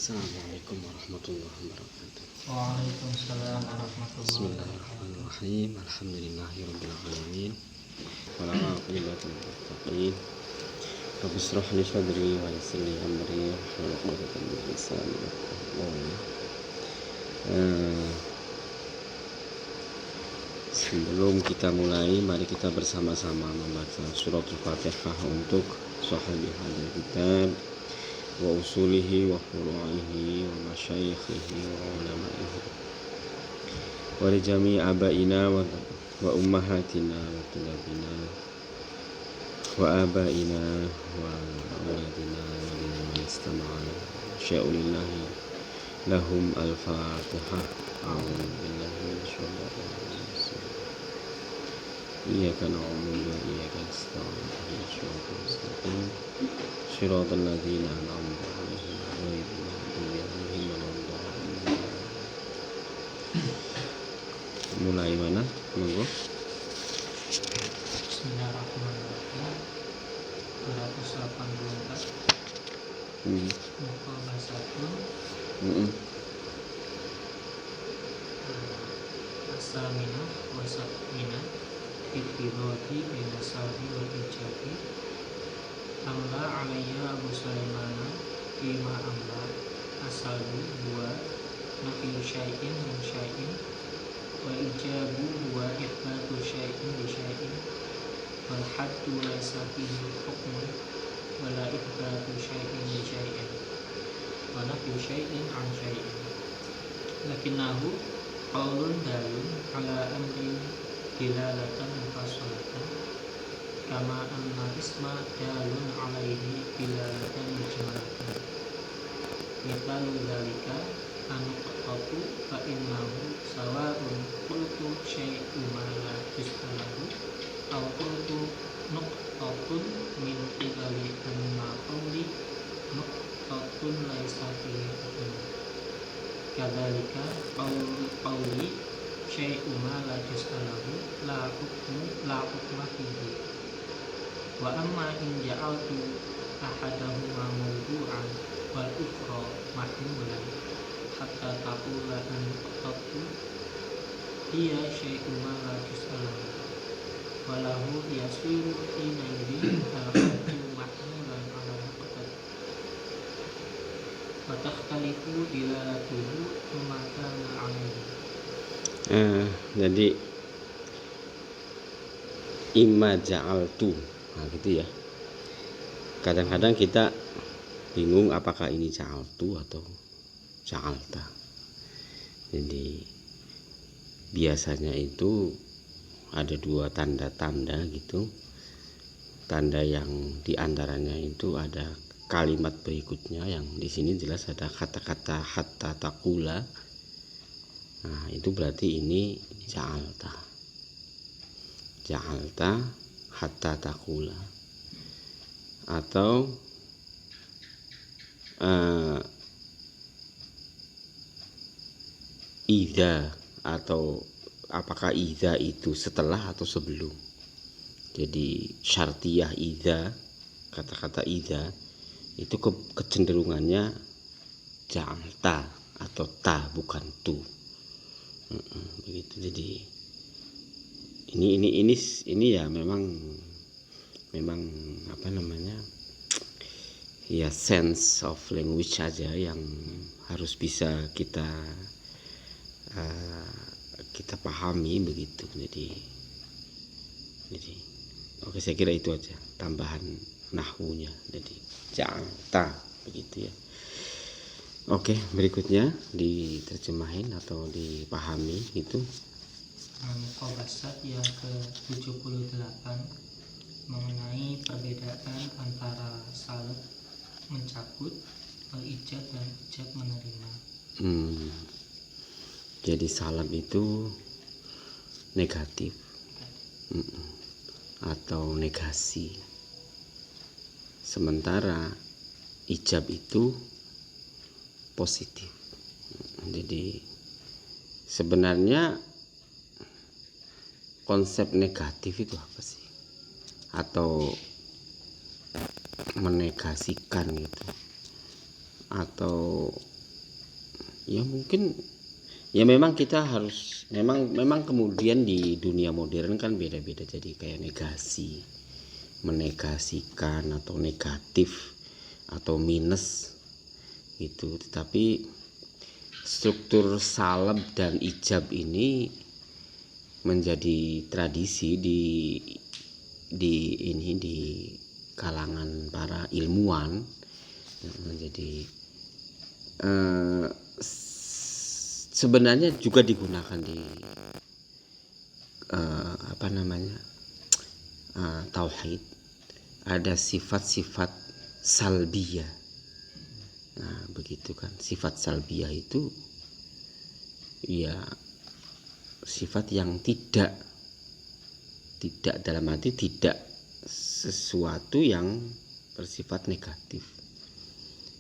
Assalamualaikum warahmatullahi wabarakatuh. Waalaikumsalam warahmatullahi wabarakatuh. Bismillahirrahmanirrahim. Alhamdulillahirabbil alamin. Wala aqibatu lil muttaqin. Rabbi ishrah li sadri wa yassir li amri wahlul 'uqdatam min lisani yafqahu qawli. Sebelum kita mulai, mari kita bersama-sama membaca surat Al-Fatihah untuk sahabi hadil kitab wa usulihi wa furu'ihi wa masyayikhihi wa ulamaihi wa li jami' abaina wa ummahatina wa tulabina wa abaina wa auladina wa liman istama'ana sya'ulillahi lahum al-fatihah. A'udzu billahi minasyaitonir rajim. Iyyaka na'budu wa iyyaka nasta'in ihdinas siratal mustaqim siratal ladzina an'amta 'alaihim ghairil maghdubi 'alaihim waladdallin. Mulai mana? Monggo. Bismillahirrahmanirrahim. 284 Muka Basatun Asamina Wasatmina Ibtiroti Binasari Wal Ijabi Amla Alaiya Abu Sulaimana Lima Amla Asalbu Dua Nafiyu Syai'in Min Syai'in Wa Ijabu Dua Ibatu Syai'in Di Syai'in Wal Haddu Laisa Fihi Hukmun Wala Ibatu Syai'in Di Syai'in Wa Nafiyu Syai'in An Syai'in Lakinnahu Qaulun dalun ala amrin dilalatan mufassalatan kama anna isma dalun alaihi dilalatan mujmalatan. Mithalu dzalika anuqtatu fa innahu sawa'un qultu syai'un ma la tus'alahu aw qultu nuqtatun min qibali anna qawli nuqtatun laisa fihi hukmun. Kadzalika qawli syai'un ma la tus'alahu la hukma fihi. Wa amma in ja'altu ahadahuma mawdu'an wal ukhra mahmulan hatta taqula an qattu hiya syai'un ma la tus'alahu walahu yasiru hina idin al-qattu mahmulan ala qattu wa takhtalifu dilalatuhu ma kana alaihi. Jadi imma ja'altu, nah gitu ya. Kadang-kadang kita bingung apakah ini ja'altu atau ja'alta. Jadi biasanya itu ada dua tanda-tanda gitu. Tanda yang diantaranya itu ada kalimat berikutnya, yang di sini jelas ada kata-kata hatta taqula. Nah, itu berarti ini ja'alta. Ja'alta hatta taqula. Atau idza, atau apakah idza itu setelah atau sebelum. Jadi syartiyah idza, kata-kata idza itu kecenderungannya ja'alta atau ta, bukan tu. Begitu. Jadi ini ya memang apa namanya, ya sense of language aja yang harus bisa kita pahami begitu. Jadi oke, saya kira itu aja tambahan nahwunya. Jadi ja'alta begitu ya. Oke, berikutnya diterjemahin atau dipahami itu. Muqabasat yang ke-78 mengenai perbedaan antara salab mencabut, ijab dan ijab menerima. Jadi salab itu negatif atau negasi, sementara ijab itu positif. Jadi sebenarnya konsep negatif itu apa sih? Atau menegasikan gitu, atau Ya mungkin ya memang kita harus memang kemudian di dunia modern kan beda-beda, jadi kayak negasi, menegasikan atau negatif atau minus gitu. Tetapi struktur salab dan ijab ini menjadi tradisi di kalangan para ilmuwan, menjadi sebenarnya juga digunakan di tauhid. Ada sifat-sifat salbiyah. Nah, begitu kan. Sifat salbiyah itu ya sifat yang tidak dalam arti tidak sesuatu yang bersifat negatif.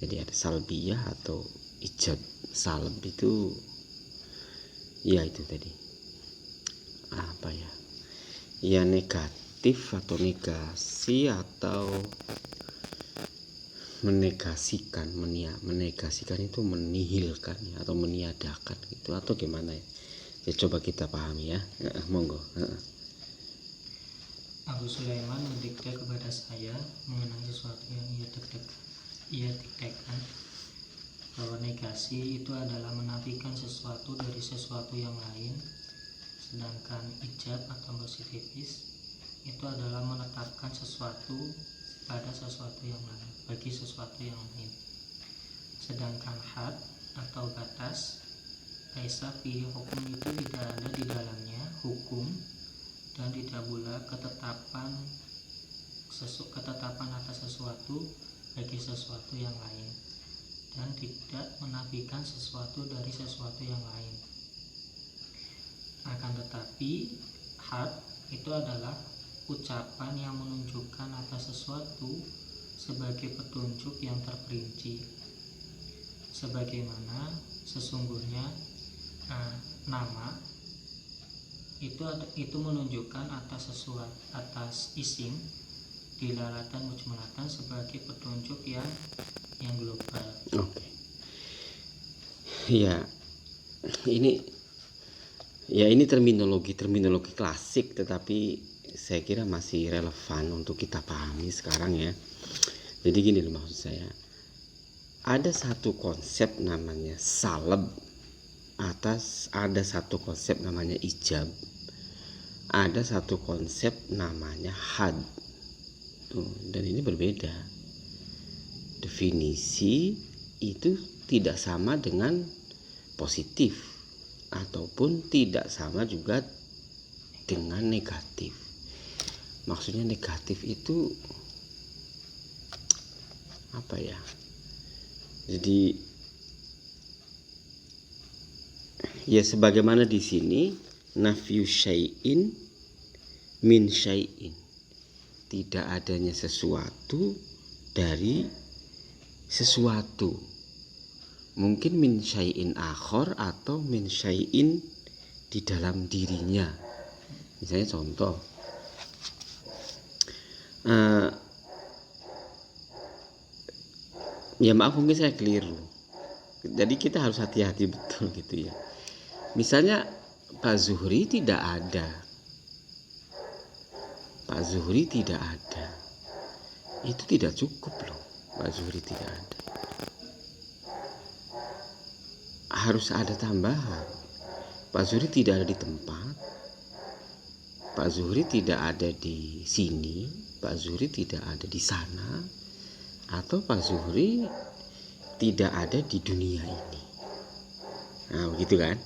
Jadi ada salbiyah atau ijab. Salb itu ya itu tadi apa ya, ya negatif atau negasi atau menegasikan. Menegasikan itu menihilkan ya, atau meniadakan gitu, atau gimana ya. Ya coba kita pahami ya. Monggo. Abu Sulaiman mendikte kepada saya mengenai sesuatu yang ia diktekan, bahwa negasi itu adalah menafikan sesuatu dari sesuatu yang lain, sedangkan ijab atau positifis itu adalah menetapkan sesuatu pada sesuatu yang lain, bagi sesuatu yang lain. Sedangkan had atau batas, laisa fi hukum, itu tidak ada di dalamnya hukum dan tidak pula ketetapan atas sesuatu bagi sesuatu yang lain, dan tidak menafikan sesuatu dari sesuatu yang lain. Akan tetapi had itu adalah ucapan yang menunjukkan atas sesuatu sebagai petunjuk yang terperinci, sebagaimana sesungguhnya nama itu menunjukkan atas isim dilalatan mujmalatan sebagai petunjuk yang global. Oke. Ya, ini terminologi klasik, tetapi saya kira masih relevan untuk kita pahami sekarang ya. Jadi gini loh maksud saya. Ada satu konsep namanya salab, ada satu konsep namanya ijab, ada satu konsep namanya had. Dan ini berbeda. Definisi itu tidak sama dengan positif, ataupun tidak sama juga dengan negatif. Maksudnya negatif itu apa ya? Jadi ya sebagaimana di sini nafyu syai'in min syai'in, tidak adanya sesuatu dari sesuatu. Mungkin min syai'in akhor atau min syai'in di dalam dirinya. Misalnya contoh, ya maaf mungkin saya keliru. Jadi kita harus hati-hati betul gitu ya. Misalnya Pak Zuhri tidak ada. Pak Zuhri tidak ada. Itu tidak cukup loh. Pak Zuhri tidak ada. Harus ada tambahan. Pak Zuhri tidak ada di tempat. Pak Zuhri tidak ada di sini. Pak Zuhri tidak ada di sana. Atau Pak Zuhri tidak ada di dunia ini. Nah begitu kan.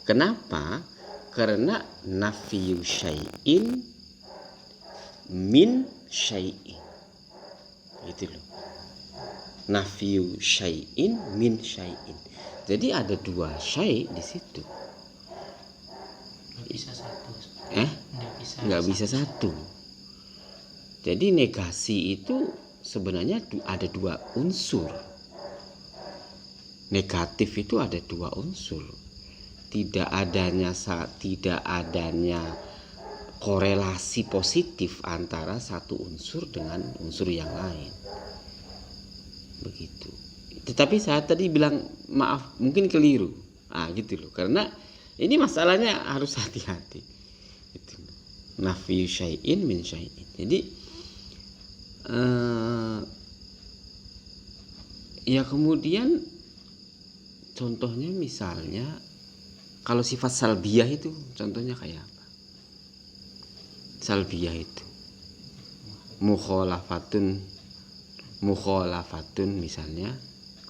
Kenapa? Karena nafyu syai'in min syai'in. Itu loh. Nafyu syai'in min syai'in. Jadi ada dua syai' di situ. Nggak bisa satu. Nggak bisa satu. Jadi negasi itu sebenarnya ada dua unsur. Negatif itu ada dua unsur. Tidak adanya korelasi positif antara satu unsur dengan unsur yang lain. Begitu. Tetapi saya tadi bilang maaf mungkin keliru. Gitu loh. Karena ini masalahnya harus hati-hati. Gitu. Nafyu syai'in min syai'in. Jadi ya kemudian contohnya misalnya kalau sifat salbiyah itu contohnya kayak apa? Salbiyah itu mukhalafatun misalnya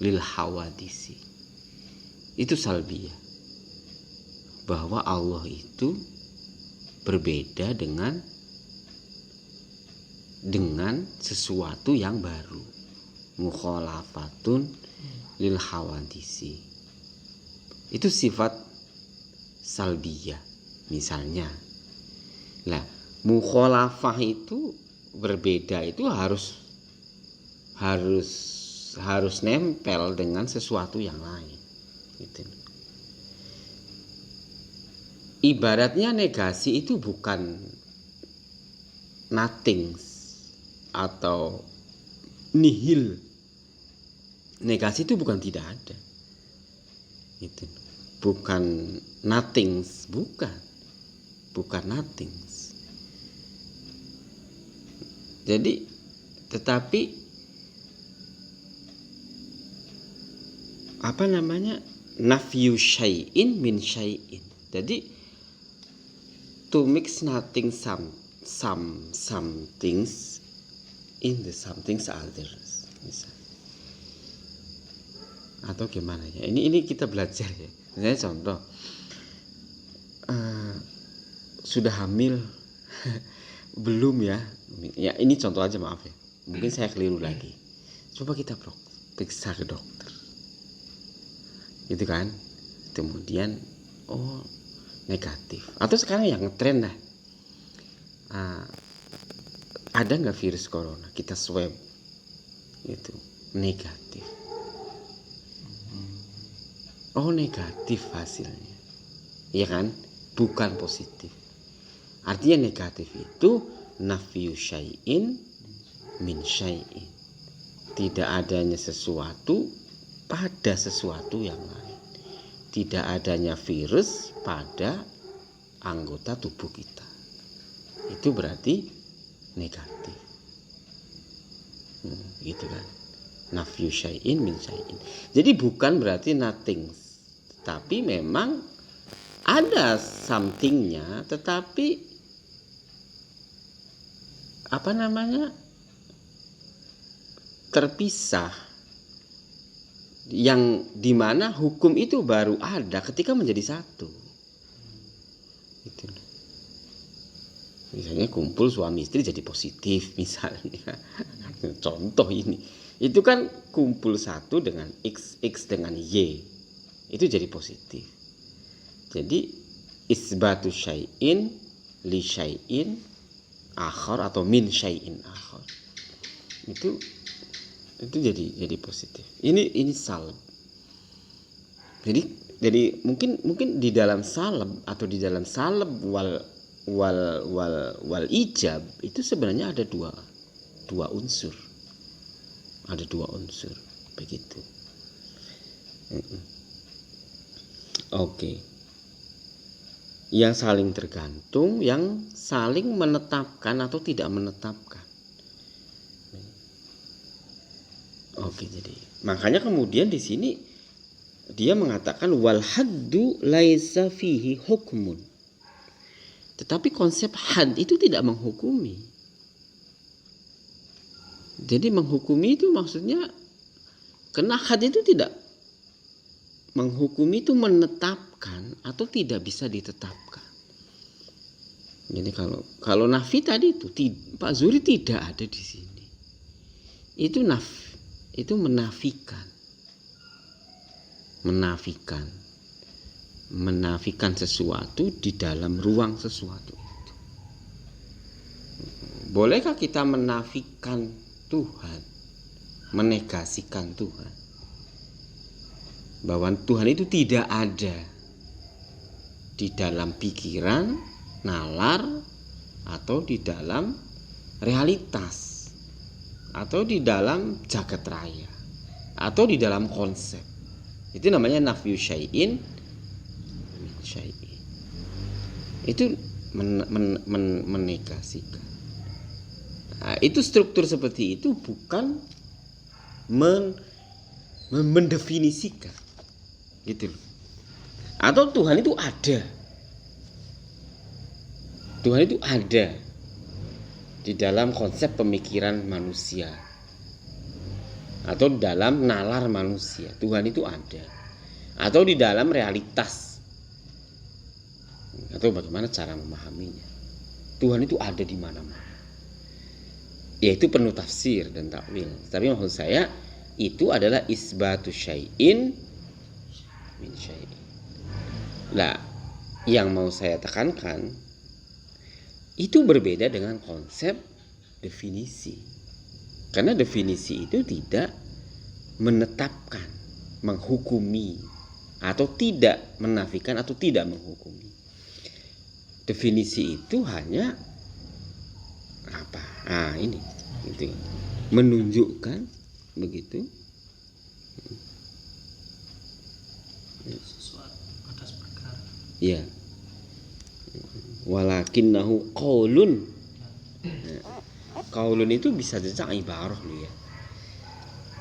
lil hawadisi. Itu salbiyah. Bahwa Allah itu berbeda dengan sesuatu yang baru. Mukhalafatun lil hawadisi. Itu sifat salbiyah misalnya. Lah, mukhalafah itu berbeda itu harus nempel dengan sesuatu yang lain. Gitu. Ibaratnya negasi itu bukan nothing atau nihil. Negasi itu bukan tidak ada. Gitu. Bukan nothing, bukan nothing. Jadi tetapi nafyu syai'in min syai'in. Jadi to mix nothing some things in the something's others. Misalnya. Atau gimana ya? Ini kita belajar ya. Misalnya contoh sudah hamil belum ya? Ya ini contoh aja, maaf ya. Mungkin saya keliru lagi. Coba kita periksa ke dokter. Gitu kan? Kemudian negatif. Atau sekarang yang ngetren lah. Ada nggak virus corona? Kita swab. Itu negatif. Negatif hasilnya. Iya kan? Bukan positif. Artinya negatif itu nafyu syai'in min syai'in. Tidak adanya sesuatu pada sesuatu yang lain. Tidak adanya virus pada anggota tubuh kita. Itu berarti negatif. Gitu kan. Nafyu syai'in min syai'in. Jadi bukan berarti nothing. Tapi memang ada somethingnya, tetapi terpisah, yang dimana hukum itu baru ada ketika menjadi satu. Gitu. Misalnya kumpul suami istri jadi positif misalnya. Contoh ini. Itu kan kumpul satu dengan X dengan Y. Itu jadi positif. Jadi isbatu syai'in li syai'in akhar atau min syai'in akhar. Itu jadi positif. Ini salb. Jadi mungkin di dalam salb atau di dalam salb wal ijab itu sebenarnya ada dua unsur. Ada dua unsur begitu. Oke. Yang saling tergantung, yang saling menetapkan atau tidak menetapkan. Oke, jadi makanya kemudian di sini dia mengatakan wal haddu laisa fihi hukmun. Tetapi konsep had itu tidak menghukumi. Jadi menghukumi itu maksudnya karena had itu tidak menghukumi, itu menetapkan atau tidak bisa ditetapkan. Jadi kalau nafi tadi itu Pak Zuri tidak ada di sini. Itu menafikan sesuatu di dalam ruang sesuatu itu. Bolehkah kita menafikan Tuhan, menegasikan Tuhan, bahwa Tuhan itu tidak ada di dalam pikiran, nalar, atau di dalam realitas, atau di dalam jagat raya? atau di dalam konsep. Itu namanya nafyu syai'in min syai'in. Itu menegasikan. Nah, itu struktur seperti itu bukan mendefinisikan, gitu. Atau Tuhan itu ada. Tuhan itu ada di dalam konsep pemikiran manusia atau dalam nalar manusia. Tuhan itu ada. Atau di dalam realitas. Atau bagaimana cara memahaminya. Tuhan itu ada di mana-mana. Yaitu penuh tafsir dan takwil. Tapi maksud saya itu adalah isbatu syai'in min syai'in. Nah, yang mau saya tekankan itu berbeda dengan konsep definisi. Karena definisi itu tidak menetapkan, menghukumi, atau tidak menafikan atau tidak menghukumi. Definisi itu hanya apa? Ini gitu. Menunjukkan begitu sesuatu atas perkara. ya. Walakinnahu qaulun. Qaulun itu bisa jadi ibarah loh ya.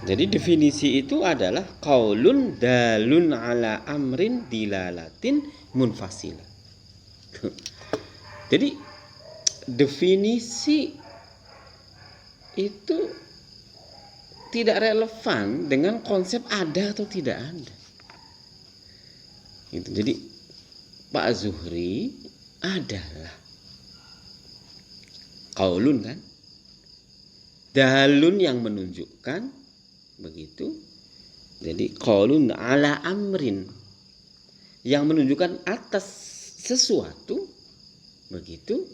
Jadi definisi itu adalah qaulun dalun ala amrin dilalatin munfasilah. Jadi definisi itu tidak relevan dengan konsep ada atau tidak ada. Gitu. Jadi Pak Zuhri adalah qaulun kan, dalun yang menunjukkan begitu. Jadi qaulun ala amrin yang menunjukkan atas sesuatu begitu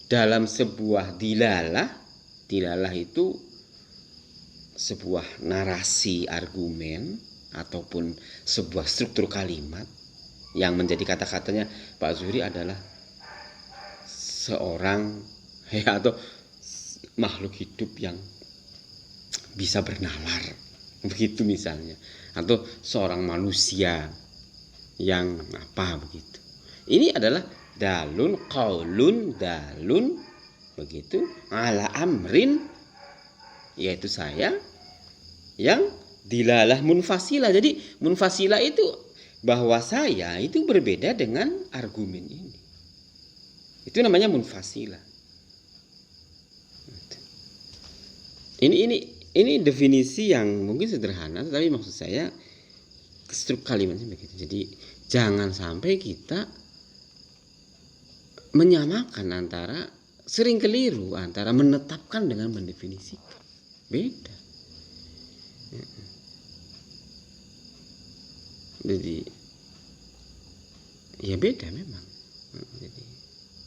dalam sebuah dilalah. Dilalah itu sebuah narasi argumen ataupun sebuah struktur kalimat yang menjadi kata-katanya Pak Zuhri adalah seorang atau makhluk hidup yang bisa bernalar begitu misalnya, atau seorang manusia yang apa begitu. Ini adalah dalun qaulun dalun begitu ala amrin, yaitu saya yang dilalah munfasilah. Jadi munfasilah itu bahwa saya itu berbeda dengan argumen ini. Itu namanya munfasilah. Ini definisi yang mungkin sederhana, tapi maksud saya struktur kalimatnya begitu. Jadi jangan sampai kita menyamakan antara, sering keliru antara menetapkan dengan mendefinisikan. Beda. Jadi ya beda memang. Jadi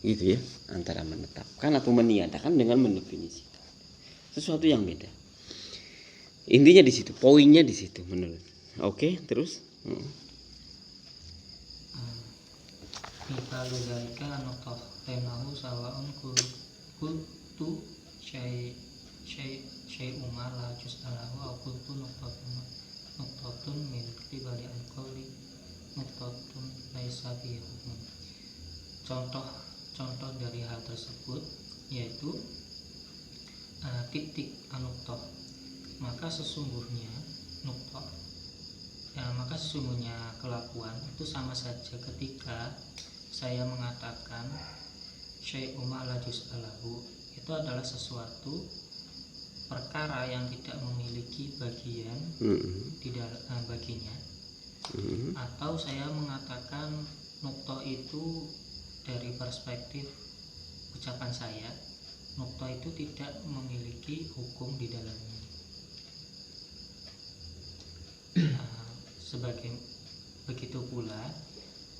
gitu ya, antara menetapkan atau meniadakan dengan mendefinisikan. Sesuatu yang beda. Intinya di situ, poinnya di situ menurut. Oke, terus. Misalu dzalika nuqtah bainahu sawa'un qultu syai'un ma la juz'alahu aw qultu nuqtatun min qibali al-qawli nuqtatun laisa bihi hukm. Contoh dari hal tersebut yaitu titik nuqtah. Maka sesungguhnya kelakuan itu sama saja ketika saya mengatakan syai'un ma la juz'alahu, itu adalah sesuatu perkara yang tidak memiliki bagian di dalam baginya, atau saya mengatakan nuqtah itu dari perspektif ucapan saya, nuqtah itu tidak memiliki hukum di dalamnya. Sebagai begitu pula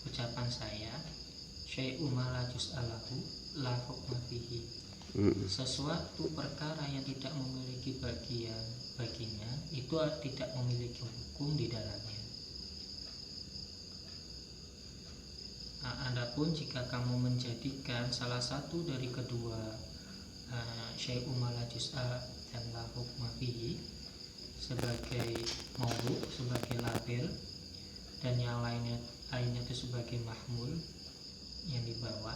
ucapan saya syai'un ma la juz'alahu la hukma fihi, sesuatu perkara yang tidak memiliki bagian baginya itu tidak memiliki hukum di dalamnya. Adapun jika kamu menjadikan salah satu dari kedua syai'un ma la juz'a dan la hukma fihi sebagai maudhu, sebagai label, dan yang lainnya itu sebagai mahmul yang dibawa,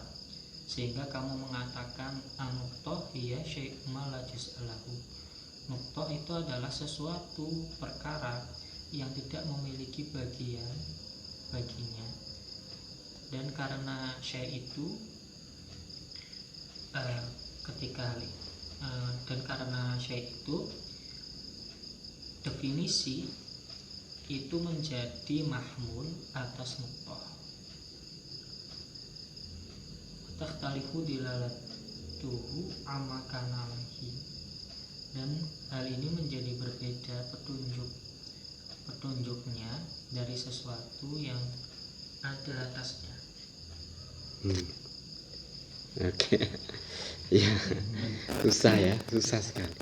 sehingga kamu mengatakan an-nuqthah hiya syai'un ma la juz'a lahu. Nuqthah itu adalah sesuatu perkara yang tidak memiliki bagian baginya, dan karena syai' itu karena syai' itu definisi itu menjadi mahmul atas nuqthah. Takhtalifu dilalatuhu amma kana alaihi, dan hal ini menjadi berbeda petunjuknya dari sesuatu yang ada atasnya. Oke. Ya, susah sekali.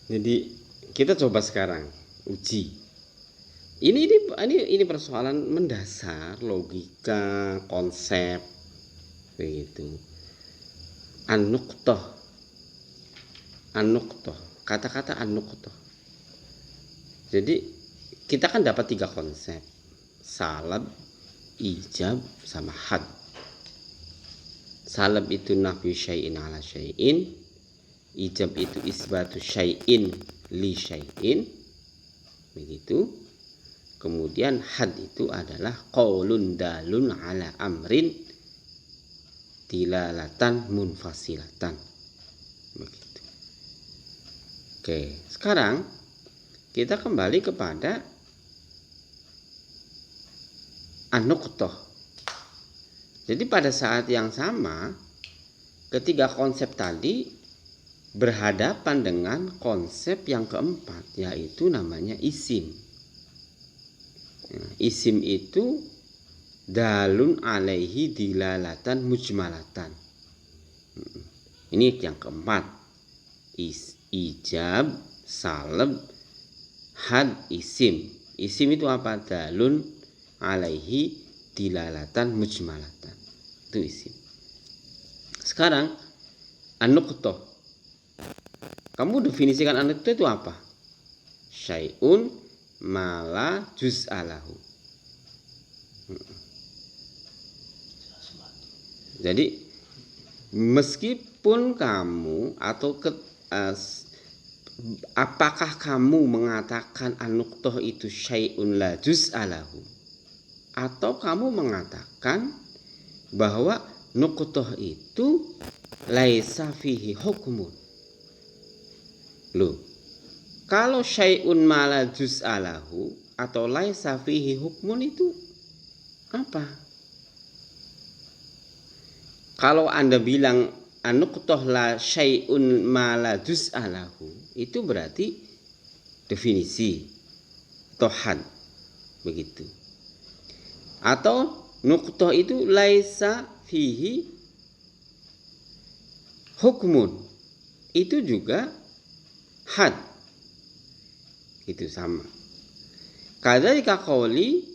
Jadi kita coba sekarang uji. Ini persoalan mendasar, logika, konsep, begitu. An-nuqthah, kata-kata an-nuqthah. Jadi kita kan dapat 3 konsep: salab, ijab, sama had. Salab itu nafyu syai'in ala syai'in, ijab itu isbatu syai'in li syai'in, begitu. Kemudian had itu adalah qaulun dalun ala amrin dilalatan munfasilatan, begitu. Oke, sekarang kita kembali kepada an-nuqthah. Jadi pada saat yang sama, ketiga konsep tadi berhadapan dengan konsep yang keempat, yaitu namanya isim. Isim itu dalun alaihi dilalatan mujmalatan. Ini yang keempat. Ijab, salab, had, isim. Isim itu apa? Dalun alaihi dilalatan mujmalatan. Itu isim. Sekarang an-nuqthah. Kamu definisikan an-nuqthah itu apa? Syai'un mala juz'alahu. Jadi meskipun kamu atau apakah kamu mengatakan an-nuqthah itu syai'un la juz'alahu, atau kamu mengatakan bahwa nuqthah itu laisa fihi hukmun. Loh, kalau syai'un ma la juz'alahu atau laisa fihi hukmun itu apa? Kalau Anda bilang an-nuqthah la syai'un ma la juz'alahu, itu berarti definisi atau had, begitu. Atau nuqthah itu laisa fihi hukmun, itu juga had, itu sama. Kadzalika qauli,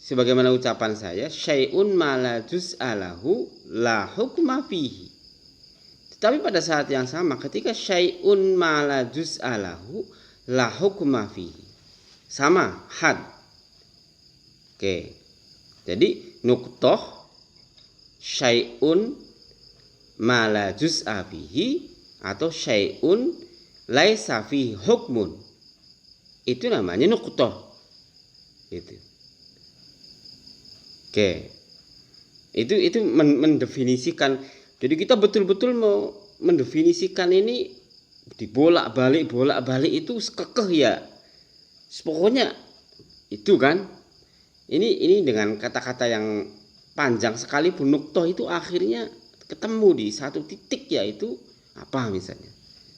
sebagaimana ucapan saya, syai'un ma la juz'alahu la hukma fihi. Tetapi pada saat yang sama, ketika syai'un ma la juz'alahu la hukma fihi, sama, had. Oke. Jadi nuqthah syai'un ma la juz'a fihi atau syai'un laisa fihi hukmun, itu namanya nuqthah. Itu. Oke. Itu mendefinisikan. Jadi kita betul-betul mau mendefinisikan ini dibolak-balik itu kekeh ya. Pokoknya itu kan. Ini dengan kata-kata yang panjang sekalipun, nuqthah itu akhirnya ketemu di satu titik, yaitu apa misalnya.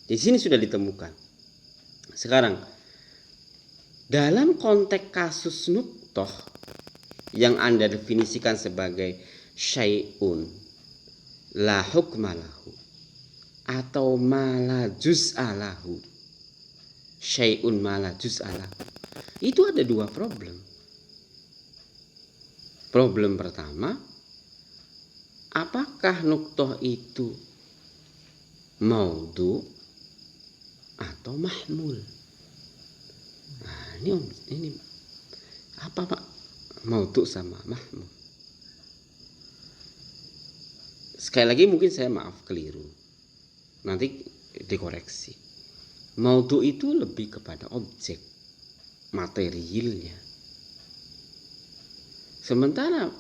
Di sini sudah ditemukan. Sekarang dalam konteks kasus nuqthah yang Anda definisikan sebagai syai'un la hukma lahu atau ma la juz'a lahu, syai'un ma la juz'a lahu, itu ada 2 problem. Problem pertama, apakah nuqthah itu maudhu atau mahmul? Nah, ini apa Pak? Maudhu sama mahmul. Sekali lagi mungkin saya maaf keliru. Nanti dikoreksi. Maudhu itu lebih kepada objek, materialnya. Sementara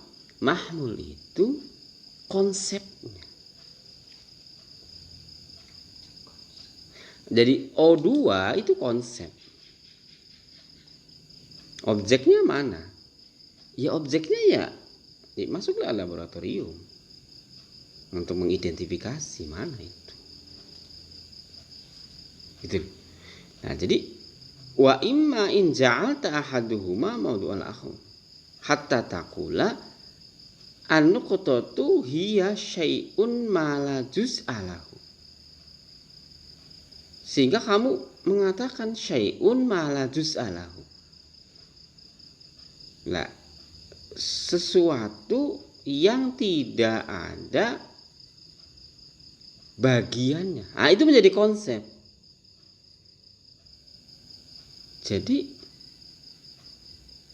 mahmul itu konsepnya. Jadi O2 itu konsep. Objeknya mana? Ya objeknya ya masuklah laboratorium untuk mengidentifikasi mana itu. Gitu. Nah, jadi wa imma in ja'alta ahaduhuma mawdu'al akhar hatta taqula an-nuqtatu hiya syai'un ma la juz'alahu. Sehingga kamu mengatakan syai'un ma la juz'alahu. Nah, sesuatu yang tidak ada bagiannya. Nah, itu menjadi konsep. Jadi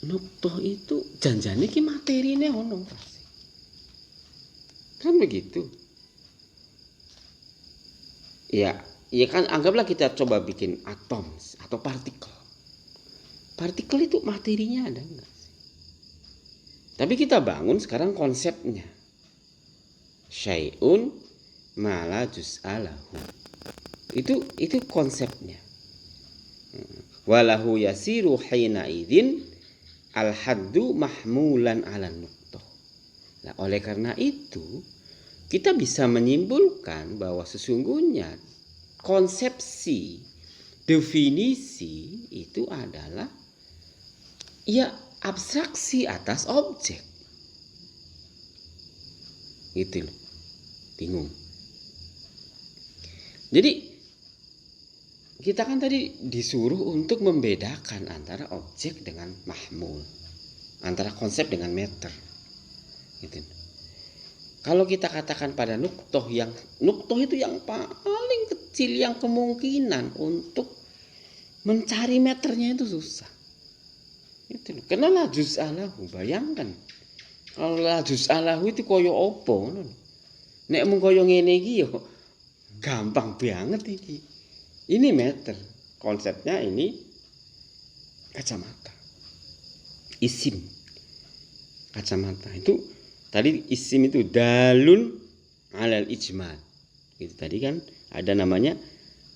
nuktoh itu janjane ki materine ono. Kan begitu. Ya kan anggaplah kita coba bikin atom atau partikel. Partikel itu materinya ada enggak sih? Tapi kita bangun sekarang konsepnya. Syai'un ma la juz'alahu. Itu konsepnya. Walahu yasiru hina idzin al-haddu mahmulan ala nuqtah. Nah, oleh karena itu kita bisa menyimpulkan bahwa sesungguhnya konsepsi, definisi itu adalah ya abstraksi atas objek. Gitu loh. Bingung. Jadi kita kan tadi disuruh untuk membedakan antara objek dengan mahmul, antara konsep dengan meter. Gitu. Kalau kita katakan pada nuktoh itu yang paling kecil yang kemungkinan untuk mencari meternya itu susah. Gitu. Karena la juz'alahu, bayangkan. Kalau la juz'alahu itu koyo opo ngono. Nek mung koyo ngene iki yo gampang banget iki. Ini meter, konsepnya ini kacamata, isim, kacamata itu tadi isim itu dalun alal ijmal, itu tadi kan ada namanya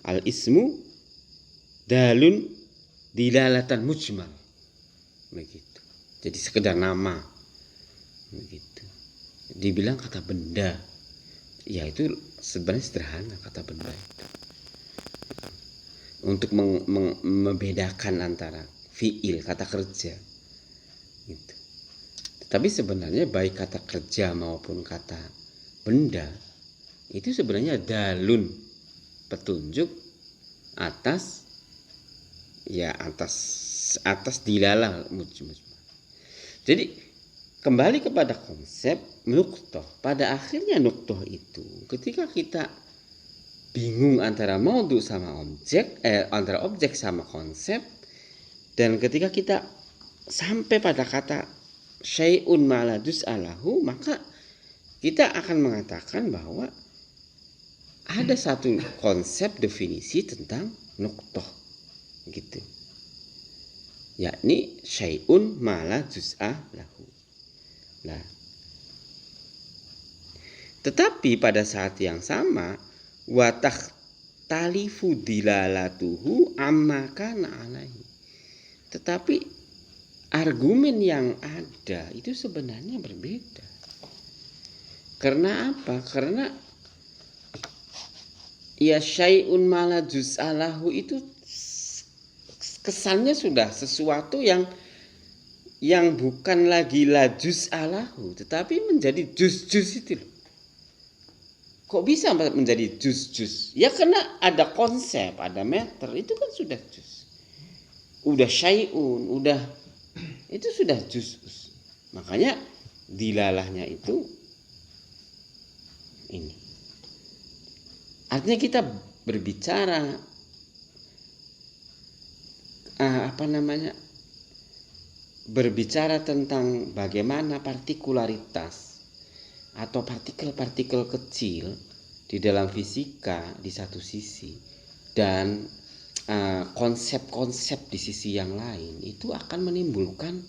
al ismu dalun dilalatan mujmal, begitu. Jadi sekedar nama, begitu. Dibilang kata benda, ya itu sebenarnya sederhana kata benda itu. Untuk membedakan antara fiil, kata kerja gitu. Tapi sebenarnya baik kata kerja maupun kata benda itu sebenarnya dalun, petunjuk atas dilalah mujmal. Jadi kembali kepada konsep nuktoh. Pada akhirnya nuktoh itu ketika kita bingung antara maudhu sama objek, antara objek sama konsep, dan ketika kita sampai pada kata syai'un ma la juz'alahu, maka kita akan mengatakan bahwa ada satu konsep definisi tentang nuktoh gitu, yakni syai'un ma la juz'alahu. Nah, tetapi pada saat yang sama wa takhtalifu dilalatuhu amma kana alaihi. Tetapi argumen yang ada itu sebenarnya berbeda. Karena apa? Karena ya syai'un ma la juz'alahu itu kesannya sudah sesuatu yang bukan lagi la juz'alahu, tetapi menjadi juz-juz itu loh. Kok bisa menjadi juz-juz? Ya karena ada konsep, ada meter, itu kan sudah juz. Udah syai'un, itu sudah juz. Makanya dilalahnya itu ini. Artinya kita berbicara berbicara tentang bagaimana partikularitas atau partikel-partikel kecil di dalam fisika di satu sisi dan konsep-konsep di sisi yang lain, itu akan menimbulkan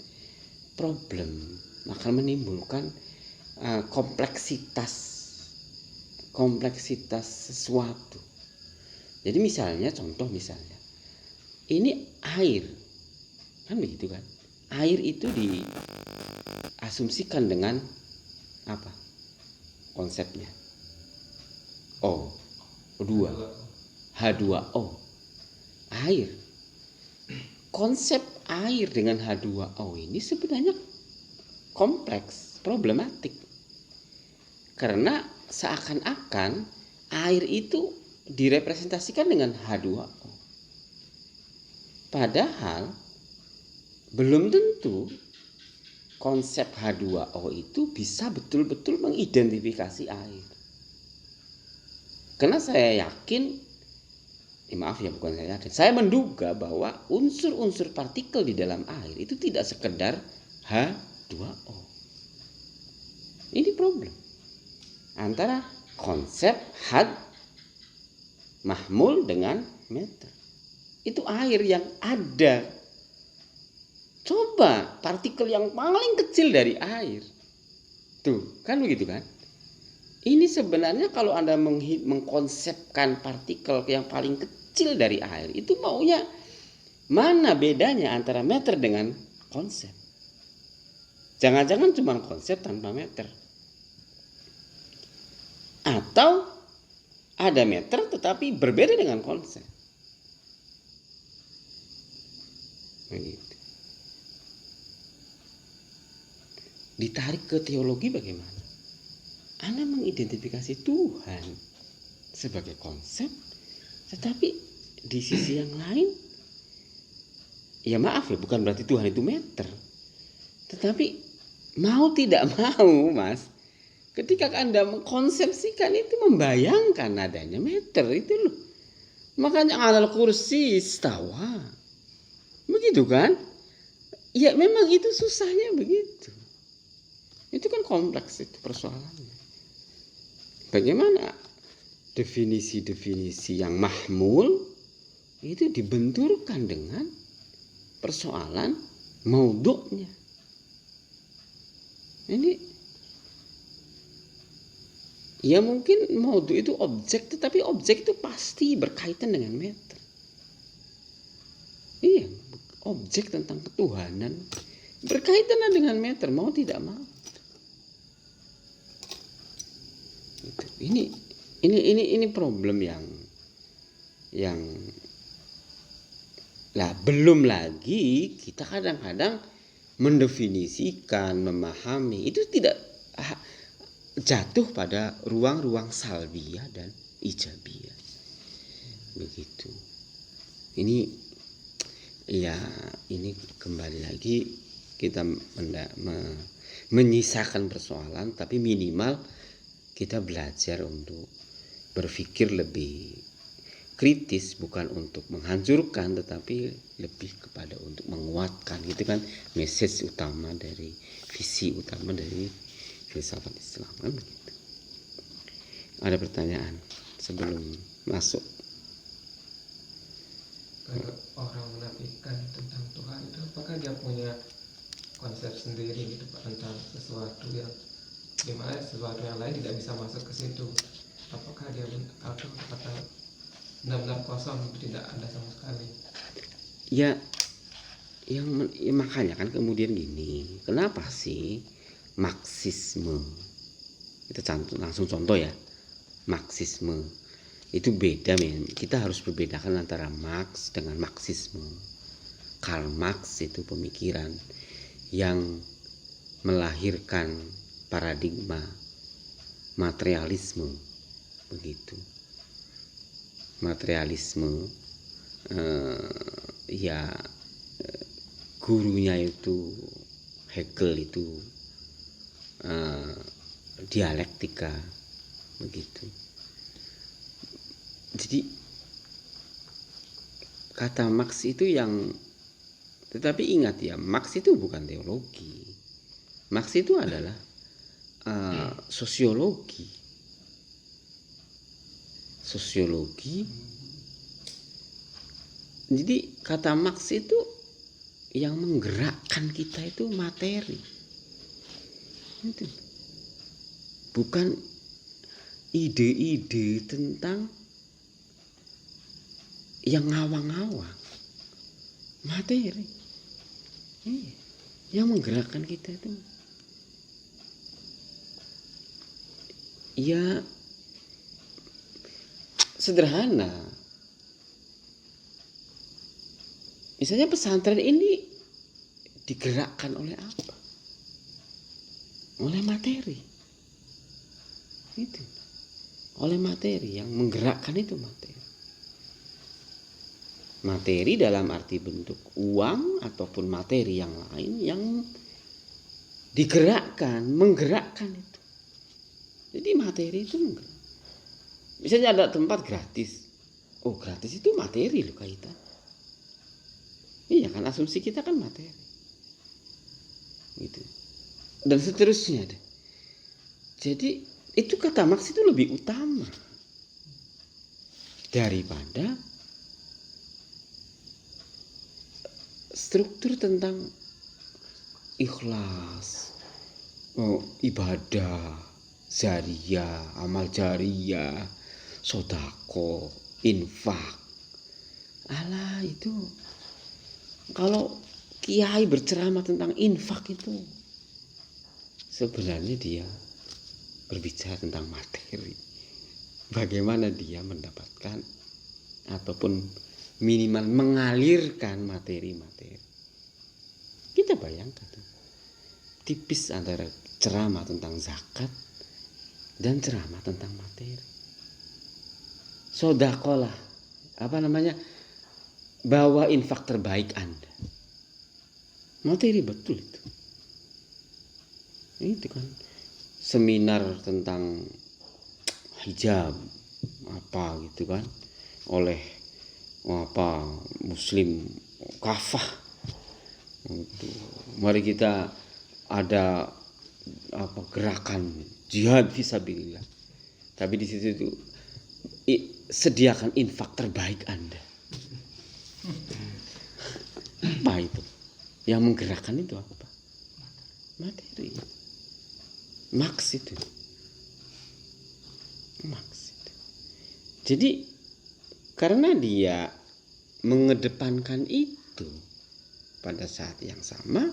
problem, akan menimbulkan kompleksitas sesuatu. Jadi contoh misalnya ini air, kan begitu kan? Air itu diasumsikan dengan apa konsepnya? O2, H2O. Air. Konsep air dengan H2O ini sebenarnya kompleks, problematik. Karena seakan-akan air itu direpresentasikan dengan H2O. Padahal belum tentu konsep H2O itu bisa betul-betul mengidentifikasi air. Karena saya yakin, saya menduga bahwa unsur-unsur partikel di dalam air itu tidak sekedar H2O. Ini problem antara konsep had mahmul dengan meter. Itu air yang ada. Coba partikel yang paling kecil dari air. Tuh, kan begitu kan? Ini sebenarnya kalau Anda mengkonsepkan partikel yang paling kecil dari air, itu maunya mana bedanya antara meter dengan konsep? Jangan-jangan cuma konsep tanpa meter. Atau ada meter tetapi berbeda dengan konsep. Begitu. Ditarik ke teologi bagaimana? Anda mengidentifikasi Tuhan sebagai konsep, tetapi di sisi yang lain, ya maaf ya, bukan berarti Tuhan itu meter. Tetapi mau tidak mau, Mas, ketika Anda mengkonsepsikan itu membayangkan adanya meter itu loh. Makanya alal kursi istawa. Begitu kan? Ya memang itu susahnya begitu. Itu kan kompleks itu persoalannya. Bagaimana definisi-definisi yang mahmul itu dibenturkan dengan persoalan maudhu'nya. Ini ya mungkin maudhu' itu objek, tetapi objek itu pasti berkaitan dengan meter. Iya, objek tentang ketuhanan berkaitan dengan meter, mau tidak mau. Ini problem yang lah, belum lagi kita kadang-kadang mendefinisikan, memahami itu tidak jatuh pada ruang-ruang salbiyah dan ijabiyah. Begitu. Ini kembali lagi kita menyisakan persoalan, tapi minimal kita belajar untuk berpikir lebih kritis, bukan untuk menghancurkan, tetapi lebih kepada untuk menguatkan. Itu kan message utama dari, visi utama dari filsafat Islam, kan begitu. Ada pertanyaan sebelum masuk? Kalau orang menafikan tentang Tuhan itu, apakah dia punya konsep sendiri gitu Pak, tentang sesuatu yang dimana sesuatu yang lain tidak bisa masuk ke situ? Apakah dia atau kata benar-benar kosong, tidak ada sama sekali? Ya makanya kan kemudian gini, kenapa sih Marxisme, kita langsung contoh ya, Marxisme itu beda, men. Kita harus berbedakan antara Marx dengan Marxisme. Karl Marx itu pemikiran yang melahirkan paradigma materialisme, begitu. Materialisme, gurunya itu Hegel itu dialektika, begitu. Jadi kata Marx itu yang Tetapi ingat ya, Marx itu bukan teologi. Marx itu adalah sosiologi. Jadi kata Marx itu yang menggerakkan kita itu materi. Itu. Bukan ide-ide tentang yang ngawang-ngawang. Materi. Iya. Yang menggerakkan kita itu ya sederhana. Misalnya pesantren ini digerakkan oleh apa? Oleh materi. Itu. Oleh materi, yang menggerakkan itu materi. Materi dalam arti bentuk uang ataupun materi yang lain yang digerakkan, menggerakkan itu. Jadi materi itu menggerakkan. Misalnya ada tempat gratis. Oh, gratis itu materi loh kaitan. Iya kan, asumsi kita kan materi. Gitu. Dan seterusnya deh. Jadi itu kata Marx itu lebih utama daripada struktur tentang ikhlas, ibadah, jariyah, amal jariyah, sodako, infak. Alah itu kalau kiai berceramah tentang infak itu sebenarnya dia berbicara tentang materi. Bagaimana dia mendapatkan ataupun minimal mengalirkan materi-materi. Kita bayangkan tipis antara ceramah tentang zakat dan ceramah tentang materi. Sodakolah, bawa infak terbaik Anda. Materi betul itu. Itu kan seminar tentang hijab apa gitu kan oleh muslim kafah. Mari kita ada gerakan jihad fisabilillah. Tapi di situ itu sediakan infak terbaik Anda. Apa itu? Yang menggerakkan itu apa? Materi. Marx itu. Jadi karena dia mengedepankan itu pada saat yang sama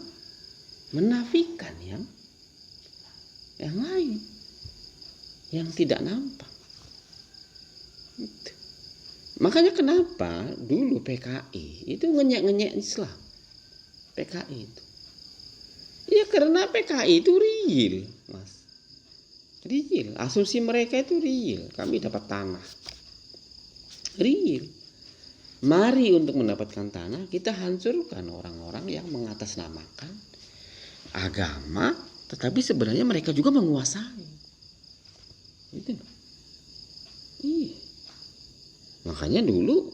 menafikan yang lain yang tidak nampak. Itu. Makanya kenapa dulu PKI itu ngenyek-ngenyek Islam. PKI itu. Ya karena PKI itu real, Mas. Real. Asumsi mereka itu real. Kami dapat tanah. Real. Mari untuk mendapatkan tanah kita hancurkan orang-orang yang mengatasnamakan agama, tetapi sebenarnya mereka juga menguasai. Gitu. Iya. Makanya dulu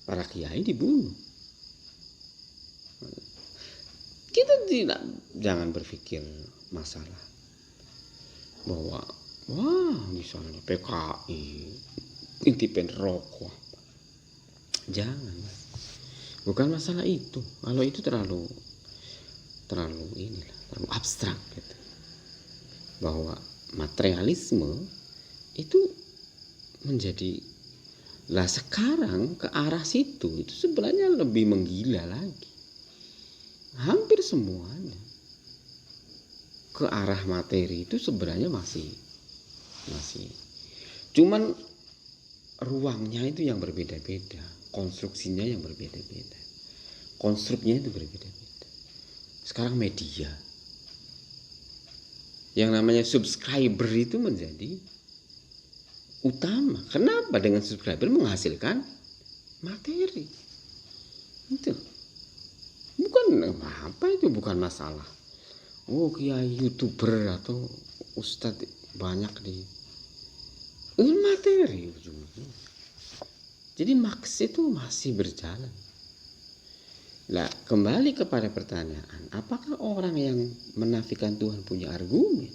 para kiai dibunuh. Kita jangan berpikir masalah bahwa misalnya PKI intipen rokok. Jangan. Bukan masalah itu. Kalau itu terlalu abstrak gitu. Bahwa materialisme itu menjadi sekarang ke arah situ itu sebenarnya lebih menggila lagi. Hampir semuanya ke arah materi itu sebenarnya masih cuman ruangnya itu yang berbeda-beda, konstruksinya yang berbeda-beda, konstruknya itu berbeda-beda. Sekarang media yang namanya subscriber itu menjadi utama. Kenapa? Dengan subscriber menghasilkan materi. Itu bukan masalah. Oh, kiai YouTuber atau ustadz banyak di materi ujungnya. Jadi Marx itu masih berjalan. Nah, kembali kepada pertanyaan, apakah orang yang menafikan Tuhan punya argumen?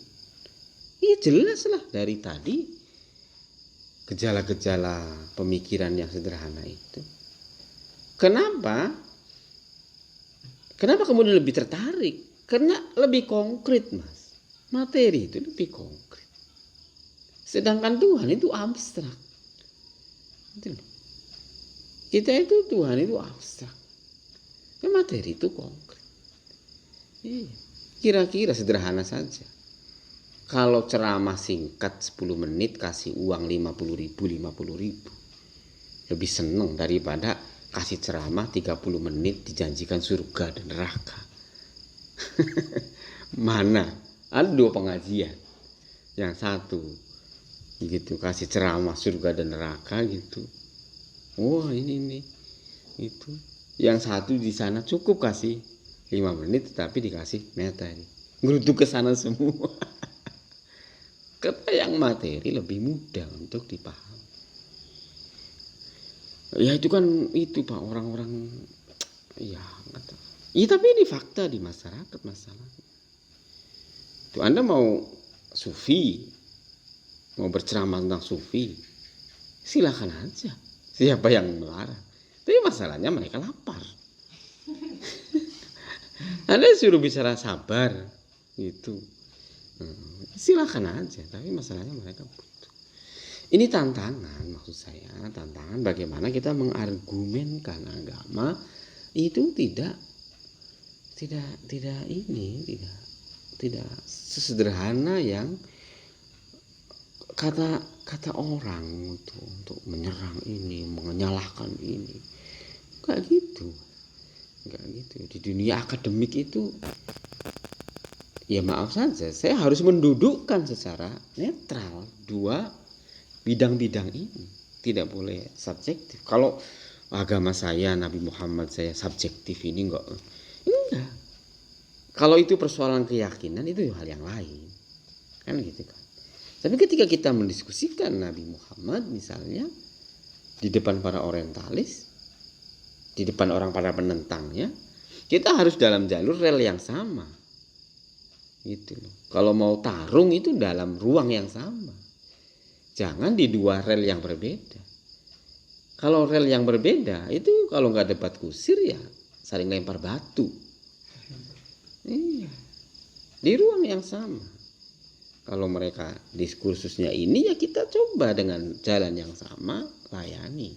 Iya jelas lah dari tadi gejala-gejala pemikiran yang sederhana itu. Kenapa? Kenapa kemudian lebih tertarik? Karena lebih konkret, Mas. Materi itu lebih konkret. Sedangkan Tuhan itu abstrak. Kita itu Tuhan itu abstrak. Materi itu konkret. Kira-kira sederhana saja. Kalau ceramah singkat 10 menit kasih uang 50.000. Lebih seneng daripada kasih ceramah 30 menit dijanjikan surga dan neraka. Mana? Ada 2 pengajian. Yang satu gitu kasih ceramah surga dan neraka gitu. Wah, ini itu. Yang satu di sana cukup kasih 5 menit tetapi dikasih materi. Ngeruduk ke sana semua. Karena yang materi lebih mudah untuk dipahami. Ya itu kan itu Pak, orang-orang ya kata. Ya tapi ini fakta di masyarakat masalahnya. Tuh Anda mau sufi, mau berceramah tentang sufi, silakan aja. Siapa yang melarang? Tapi masalahnya mereka lapar. Anda suruh bicara sabar, gitu. Silakan aja. Tapi masalahnya mereka butuh. Ini tantangan, maksud saya, tantangan bagaimana kita mengargumenkan agama itu tidak sesederhana yang kata orang untuk menyerang ini, menyalahkan ini. Enggak gitu. Di dunia akademik itu ya maaf saja, saya harus mendudukkan secara netral 2 bidang-bidang ini. Tidak boleh subjektif. Kalau agama saya, Nabi Muhammad saya subjektif ini enggak. Kalau itu persoalan keyakinan itu hal yang lain. Kan gitu kan. Tapi ketika kita mendiskusikan Nabi Muhammad misalnya di depan para orientalis, di depan orang para penentangnya, kita harus dalam jalur rel yang sama. Gitu loh. Kalau mau tarung itu dalam ruang yang sama. Jangan di 2 rel yang berbeda. Kalau rel yang berbeda itu kalau nggak debat kusir ya saling lempar batu. Iya. Di ruang yang sama. Kalau mereka diskursusnya ini ya kita coba dengan jalan yang sama layani.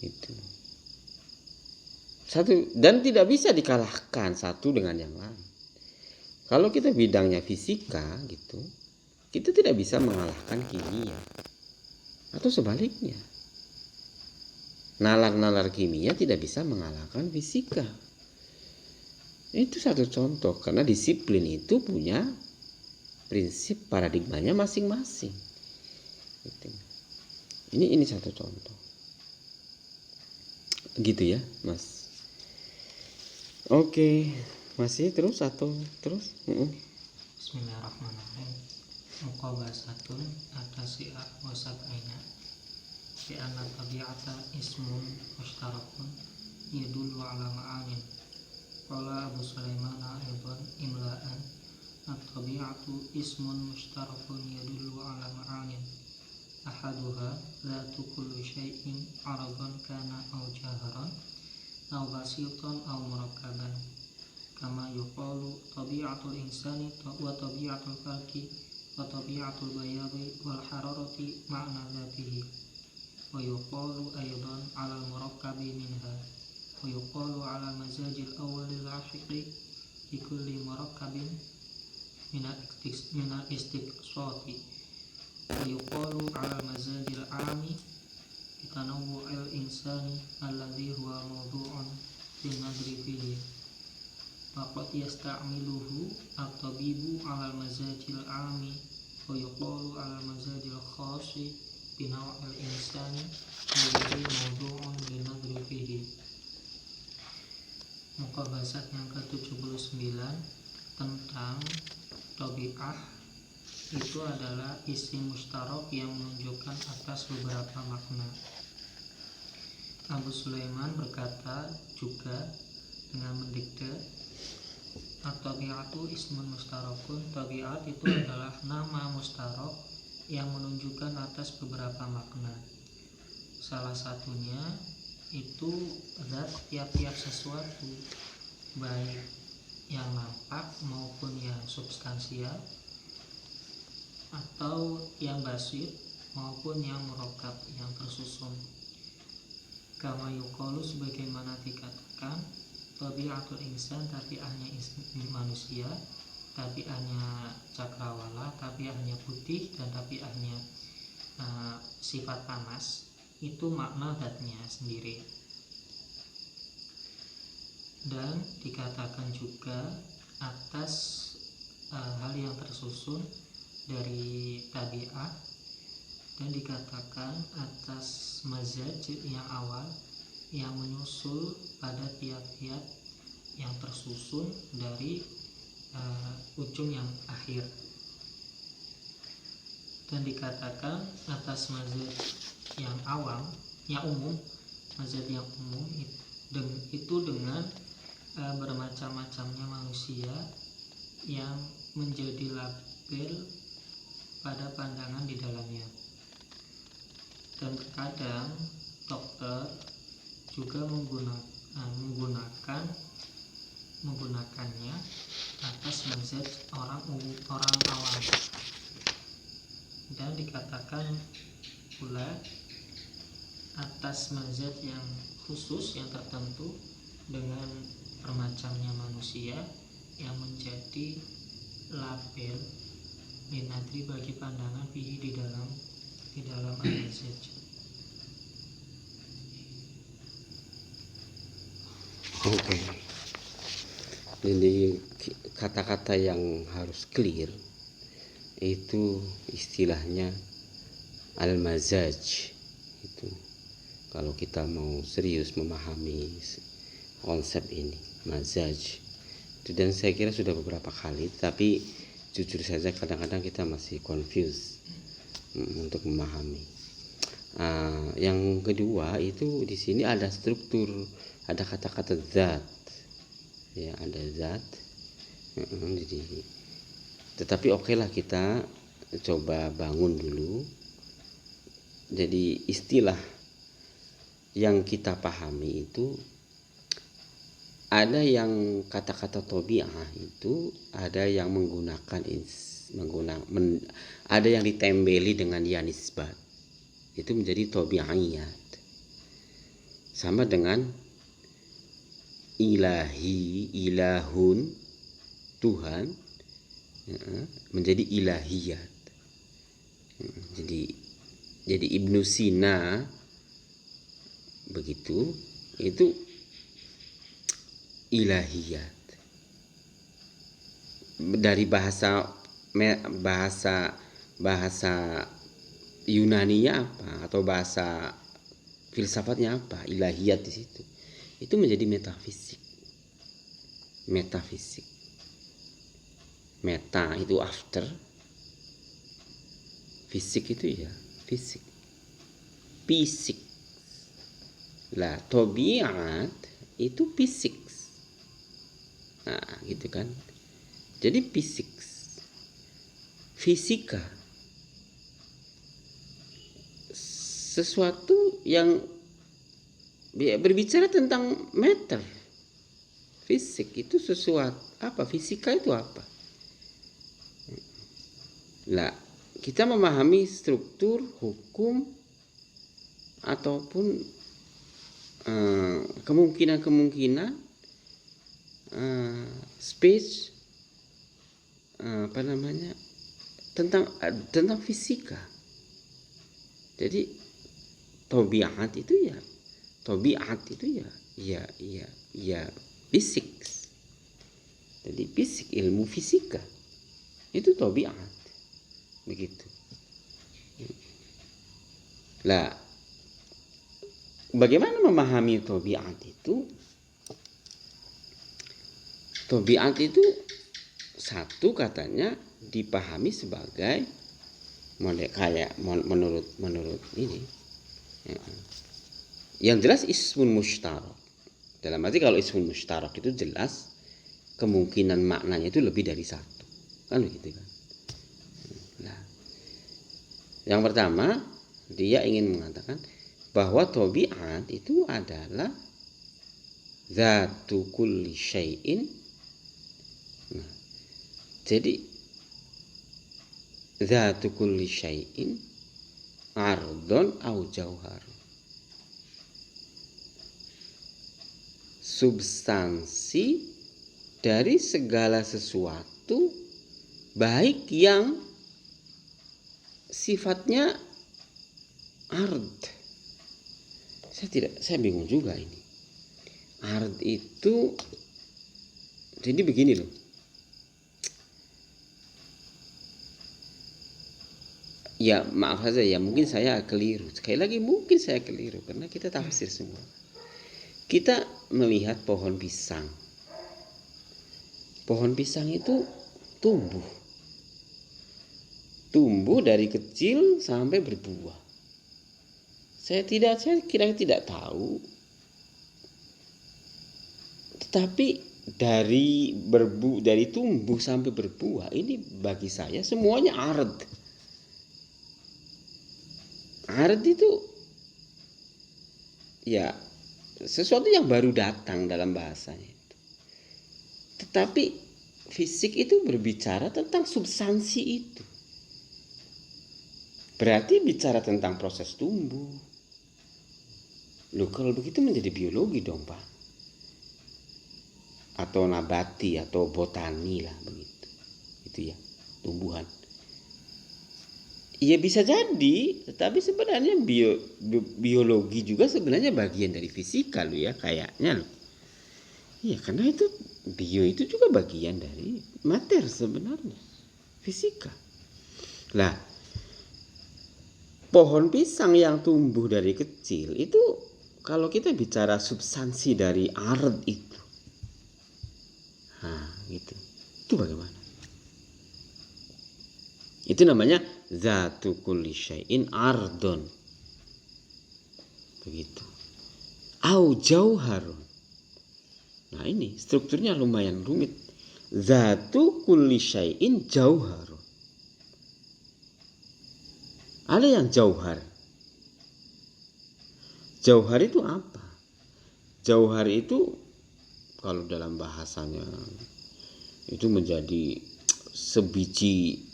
Itu. Satu dan tidak bisa dikalahkan satu dengan yang lain. Kalau kita bidangnya fisika gitu, kita tidak bisa mengalahkan kimia. Atau sebaliknya. Nalar-nalar kimia tidak bisa mengalahkan fisika. Itu satu contoh karena disiplin itu punya prinsip paradigmanya masing-masing. Ini satu contoh. Gitu ya, Mas. Oke, masih terus atau terus? Bismillahirrahmanirrahim. Muqabasatun atasi'a wa sab'ina bi anna tabi'ata ismun mushtarakun yadullu ala ma'anin. Qala Abu Sulaiman aidan imla'an at-tabi'atu ismun mushtarakun yadullu ala ma'anin. Ahaduha zatu kulli syai'in araban kana aw jaharan aw basitan aw murakkaban. Kama yuqalu tabi'atul insani wa tabi'atul falki wa tabi'atul bayadi wal hararati ma'na dzatihi. Wa yuqalu aydan 'ala al-murakkabi minha. Wa yuqalu 'ala mazajil awwalil lahiqi bi kulli murakkabin min al-istiqsati. Wa yuqalu 'ala mazajil 'ami bi tanawwu'il insani alladhi huwa mawdu'un bin nadri fihi. Faqad yasta'miluhu at-tabibu 'ala al-mazajil 'ami wa yuqalu 'ala al-mazajil khassi bi naw'il insani alladhi mawdu'un bin nadri fihi. Muqabasat yang ke-79 tentang tabi'ah itu adalah isim mustarok yang menunjukkan atas beberapa makna. Abu Sulaiman berkata juga dengan mendikte, at-tabi'atu ismun mustarakun. Tabiat itu adalah nama mustarak yang menunjukkan atas beberapa makna. Salah satunya itu zat tiap-tiap sesuatu, baik yang nampak maupun yang substansial, atau yang basit maupun yang murakkab, yang tersusun. Kama yuqalu, sebagaimana dikatakan, tabi'atul insan, tabi'ahnya manusia, tabi'ahnya cakrawala, tabi'ahnya putih, dan tabi'ahnya sifat panas. Itu makna zatnya sendiri. Dan dikatakan juga atas hal yang tersusun dari tabiat, dan dikatakan atas mazaj yang awal yang menyusul pada tiap-tiap yang tersusun dari ujung yang akhir, dan dikatakan atas mazaj yang awam, yang umum, mazaj yang umum itu dengan bermacam-macamnya manusia yang menjadi label pada pandangan di dalamnya. Dan terkadang dokter juga menggunakannya atas mazaj orang awam, dan dikatakan pula atas mazaj yang khusus, yang tertentu, dengan bermacamnya manusia yang menjadi label minadri bagi pandangan fihi di dalam al-mazaj. Oke. Jadi kata-kata yang harus clear itu istilahnya al-mazaj. Itu kalau kita mau serius memahami konsep ini, mazaj itu, dan saya kira sudah beberapa kali, tapi jujur saja kadang-kadang kita masih confused untuk memahami. Yang kedua itu di sini ada struktur, ada kata-kata zat, ya ada zat. Jadi, tetapi oke lah, kita coba bangun dulu. Jadi istilah yang kita pahami itu ada yang kata-kata tabi'ah itu ada yang ada yang ditembeli dengan ya nisbat, itu menjadi tabi'iyat, sama dengan ilahi, ilahun, Tuhan, menjadi ilahiyat. Jadi Ibnu Sina begitu, itu ilahiyat. Dari bahasa Yunaninya apa, atau bahasa filsafatnya apa, ilahiyat di situ. Itu menjadi metafisik. Meta itu after, fisik itu ya fisik. Lah tabiat itu fisik. Nah, gitu kan. Jadi fisika, sesuatu yang berbicara tentang matter. Fisik itu sesuatu apa? Fisika itu apa? Lah, kita memahami struktur hukum ataupun kemungkinan speech tentang fisika. Jadi tabiat itu ya fisik. Jadi fisik, ilmu fisika itu tabiat, begitu. Lah, bagaimana memahami tabiat itu? Tabiat itu satu, katanya dipahami sebagai menurut ini Yang jelas ismun mustarak. Dalam arti kalau ismun mustarak itu jelas kemungkinan maknanya itu lebih dari satu. Kan begitu kan. Nah, yang pertama dia ingin mengatakan bahwa tabiat itu adalah zatu kulli syai'in. Nah, jadi zatu kulli syai'in ardon au jauhar. Substansi dari segala sesuatu baik yang sifatnya ard. Saya bingung juga ini. Ard itu jadi begini loh. Ya maaf saja ya, mungkin saya keliru. Sekali lagi mungkin saya keliru karena kita tafsir semua. Kita melihat pohon pisang. Pohon pisang itu tumbuh. Tumbuh dari kecil sampai berbuah. Saya kira tidak tahu. Tetapi dari tumbuh sampai berbuah ini bagi saya semuanya ard. Ard itu ya sesuatu yang baru datang dalam bahasanya itu. Tetapi fisik itu berbicara tentang substansi itu. Berarti bicara tentang proses tumbuh. Loh kalau begitu menjadi biologi dong Pak. Atau nabati atau botani lah begitu. Itu ya, tumbuhan. Iya bisa jadi, tetapi sebenarnya biologi juga sebenarnya bagian dari fisika loh ya kayaknya loh. Iya karena itu bio itu juga bagian dari mater sebenarnya, fisika. Lah, pohon pisang yang tumbuh dari kecil itu kalau kita bicara substansi dari ard itu, nah gitu, itu bagaimana? Itu namanya zatu kulli syai'in ardon. Begitu. Au jauharun. Nah ini strukturnya lumayan rumit. Zatu kulli syai'in jauharun. Ada yang jauhar. Jauhar itu apa? Jauhar itu kalau dalam bahasanya itu menjadi sebiji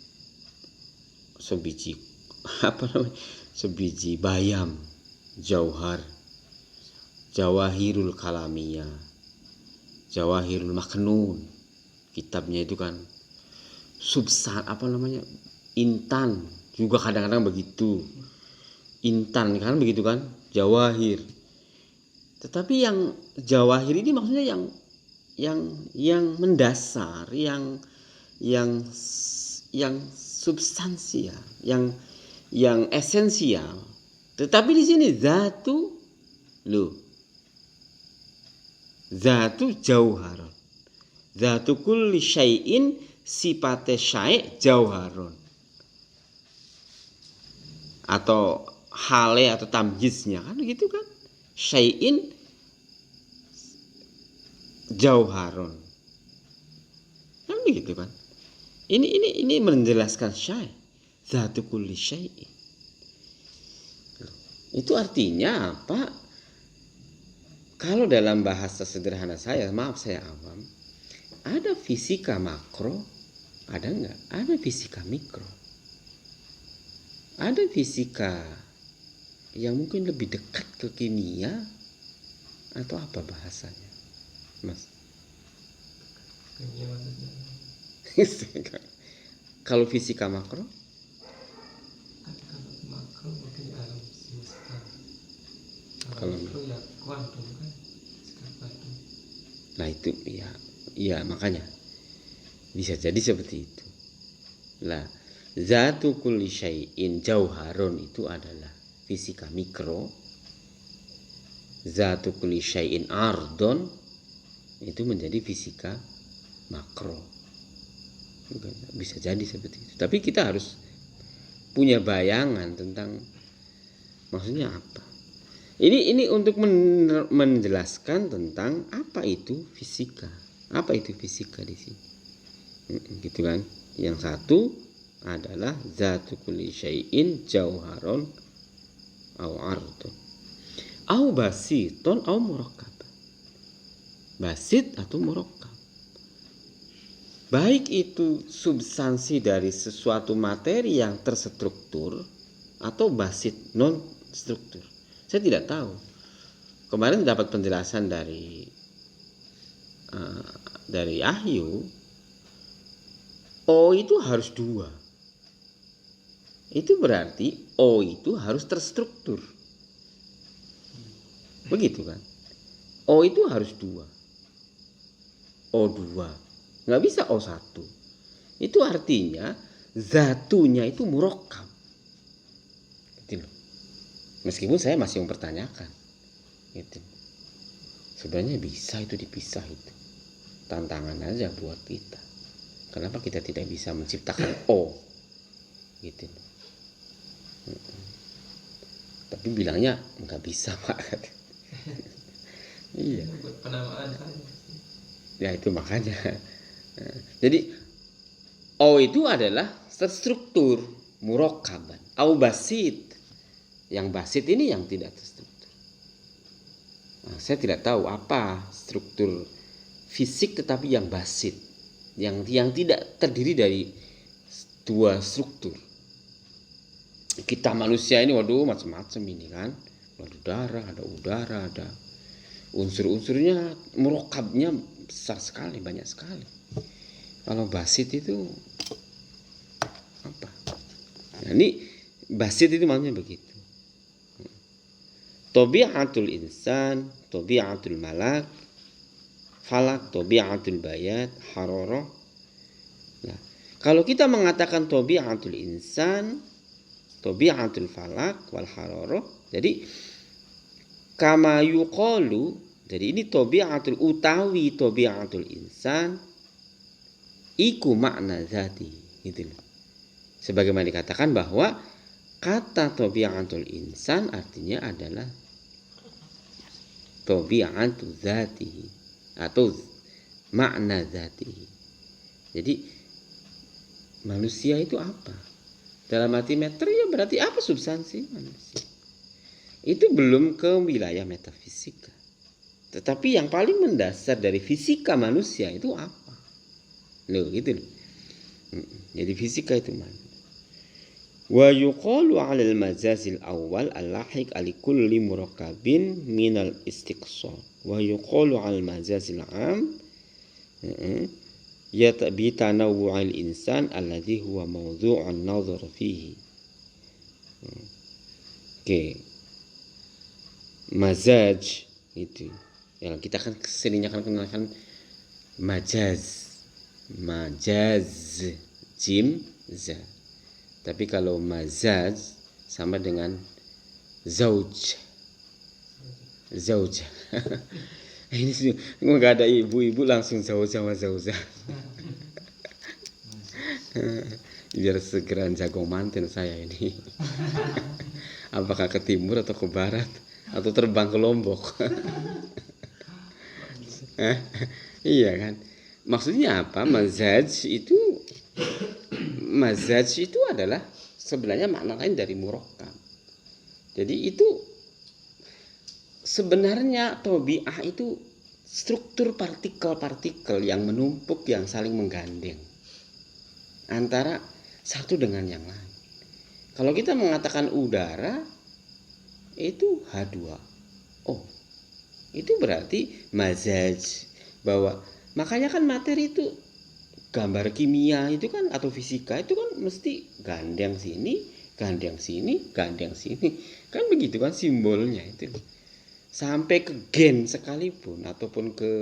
bayam, jauhar, jawahirul kalamiyah, jawahirul maknun, kitabnya itu kan intan juga kadang-kadang begitu, intan kan begitu kan, jawahir. Tetapi yang jawahir ini maksudnya yang mendasar, yang substansial, yang esensial. Tetapi di sini zatu jauharun. Zatu kulli syai'in sifate syai' jauharun. Atau hale atau tamjiznya kan gitu kan. Syai'in jauharun. Kan begitu kan. Ini menjelaskan syai', zatu kulli syai'in. Itu artinya apa? Kalau dalam bahasa sederhana saya awam, ada fisika makro, ada enggak? Ada fisika mikro. Ada fisika yang mungkin lebih dekat ke kimia atau apa bahasanya, Mas? Kimia maksudnya. Kalau fisika makro? Kalau makro mungkin alam semesta. Kalau mikro ya kuantum kan, fisika kuantum. Nah itu ya makanya bisa jadi seperti itu. Lah, zatu kulli syai'in jauharun itu adalah fisika mikro. Zatu kulli syai'in ardon itu menjadi fisika makro. Bisa jadi seperti itu. Tapi kita harus punya bayangan tentang maksudnya apa. Ini untuk menjelaskan tentang apa itu fisika. Apa itu fisika di sini? Gitu kan. Yang satu adalah zatu kulli syai'in jauharon au ardun au basiton au murakkab. Basit atau murakkab. Baik itu substansi dari sesuatu materi yang terstruktur atau basit non struktur. Saya tidak tahu. Kemarin dapat penjelasan dari Ahyu. O itu harus 2. Itu berarti O itu harus terstruktur. Begitu kan? O itu harus 2. O2. Nggak bisa O1. Itu artinya zatunya itu murakkab. Gitu loh. Meskipun saya masih mempertanyakan. Gitu. Sebenarnya bisa itu dipisah itu. Tantangan aja buat kita. Kenapa kita tidak bisa menciptakan O? Gitu. Tapi bilangnya nggak bisa, Pak. Iya. Penamaan saja. Ya itu makanya. Jadi O itu adalah terstruktur, murakkaban, au basit. Yang basit ini yang tidak terstruktur. Nah, saya tidak tahu apa struktur fisik tetapi yang basit, yang tidak terdiri dari 2 struktur. Kita manusia ini waduh macam-macam ini kan. Ada darah, ada udara, ada unsur-unsurnya, murakkabnya besar sekali, banyak sekali. Kalau basit itu apa? Nah, ini basit itu maksudnya begitu. Tabiatul insan, tabiatul malak, falak, tabiatul bayat, hararah. Nah, kalau kita mengatakan tabiatul insan, tabiatul falak wal hararah, jadi kama yuqalu, jadi ini tabiatul utawi tabiatul insan iku makna zati, gitu loh. Sebagaimana dikatakan bahwa kata tabiatul insan artinya adalah tabiatul zati atau makna zati. Jadi manusia itu apa? Dalam arti meter ya berarti apa substansi manusia? Itu belum ke wilayah metafisika. Tetapi yang paling mendasar dari fisika manusia itu apa? Loh gitu loh. Jadi fisika itu mana? Wa yuqalu 'alal majazil awwal al-lahiq ali kulli murakkabin minal istiqsal. Wa yuqalu 'alal majazil 'am bi tanawwu'il insan alladhi huwa mawdhu'un nadhar fihi. Oke. Mazaj itu. Ya, kita kan seringnya kan kenalkan majaz. Majaz jim za. Tapi kalau mazaz sama dengan zauj. Zauj. Ini nggak ada ibu-ibu langsung zauj sama zauzah. Biar segera jago manten saya ini. Apakah ke timur atau ke barat atau terbang ke Lombok? Iya kan? Maksudnya apa? Mazaj itu adalah sebenarnya makna lain dari murakkab. Jadi itu sebenarnya tabi'ah itu struktur partikel-partikel yang menumpuk, yang saling menggandeng antara satu dengan yang lain. Kalau kita mengatakan udara itu H2O, itu berarti mazaj, bahwa makanya kan materi itu gambar kimia itu kan atau fisika itu kan mesti gandeng sini, gandeng sini, gandeng sini. Kan begitu kan simbolnya itu. Sampai ke gen sekalipun ataupun ke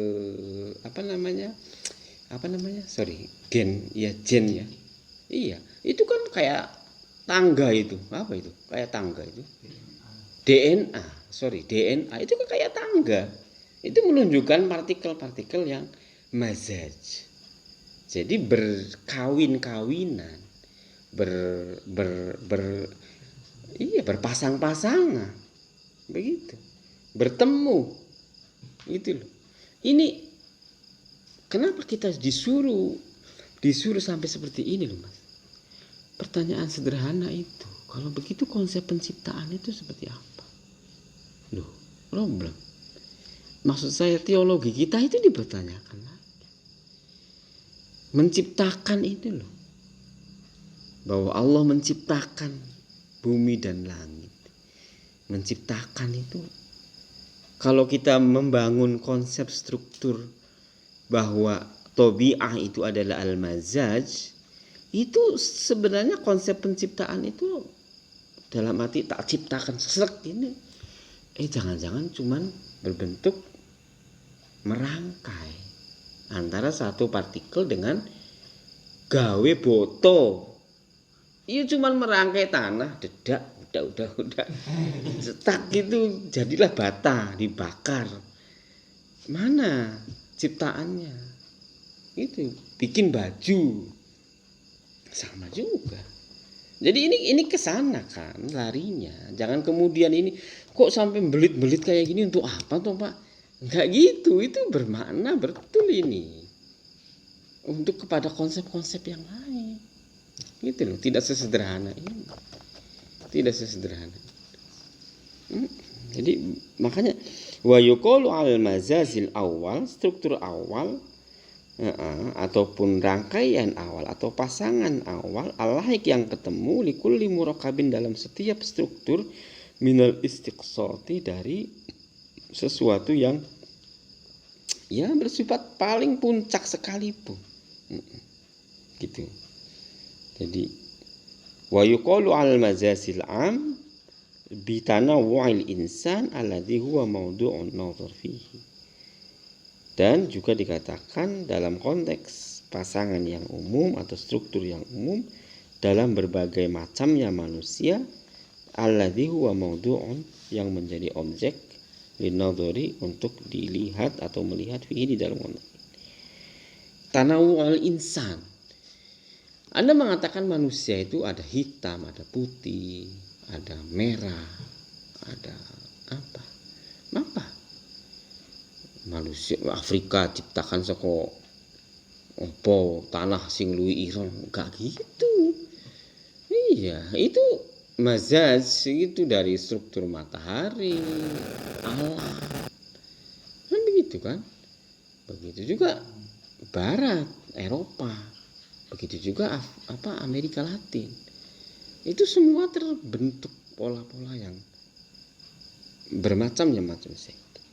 gen ya. Iya, itu kan kayak tangga itu. Apa itu? Kayak tangga itu. DNA itu kan kayak tangga. Itu menunjukkan partikel-partikel yang mazaj. Jadi berkawin-kawinan, berpasang-pasangan. Begitu. bertemu. Itu loh. Ini kenapa kita disuruh sampai seperti ini loh Mas. Pertanyaan sederhana itu. Kalau begitu konsep penciptaan itu seperti apa? Loh, problem. Maksud saya teologi kita itu dipertanyakan lagi. Menciptakan itu loh. Bahwa Allah menciptakan bumi dan langit. Menciptakan itu. Kalau kita membangun konsep struktur bahwa tabi'ah itu adalah al-mazaj, itu sebenarnya konsep penciptaan itu dalam arti tak ciptakan sesek ini. Jangan-jangan cuman berbentuk merangkai antara satu partikel dengan gawe boto. Iya cuman merangkai tanah, dedak, udah. Cetak gitu jadilah bata, dibakar. Mana ciptaannya? Itu bikin baju. Sama juga. Jadi ini kesana kan larinya. Jangan kemudian ini kok sampai belit-belit kayak gini untuk apa toh Pak? Enggak gitu. Itu bermakna betul ini. Untuk kepada konsep-konsep yang lain. Gitu loh. Tidak sesederhana ini. Tidak sesederhana. Jadi makanya wa yuqalu al mazazil awal, struktur awal ataupun rangkaian awal atau pasangan awal al-lahiq yang ketemu likulli murakabin dalam setiap struktur minal istiqsati dari sesuatu yang ya bersifat paling puncak sekalipun. Gitu. Jadi wa yuqalu al mazazil am bi tanawwu'il insan alladhi huwa mawdu'un nadhar fihi. Dan juga dikatakan dalam konteks pasangan yang umum atau struktur yang umum dalam berbagai macamnya manusia alladzi huwa mawdu'un yang menjadi objek linadhari untuk dilihat atau melihat fihi di dalam konteks. Tanawu al-insan. Anda mengatakan manusia itu ada hitam, ada putih, ada merah, ada apa? Manusia Afrika ciptakan saka opo tanah sing luwih ireng, enggak gitu. Iya, itu mazaz itu dari struktur matahari, alam. Kan begitu kan? Begitu juga barat, Eropa. Begitu juga Amerika Latin. Itu semua terbentuk pola-pola yang bermacam-macam sektor.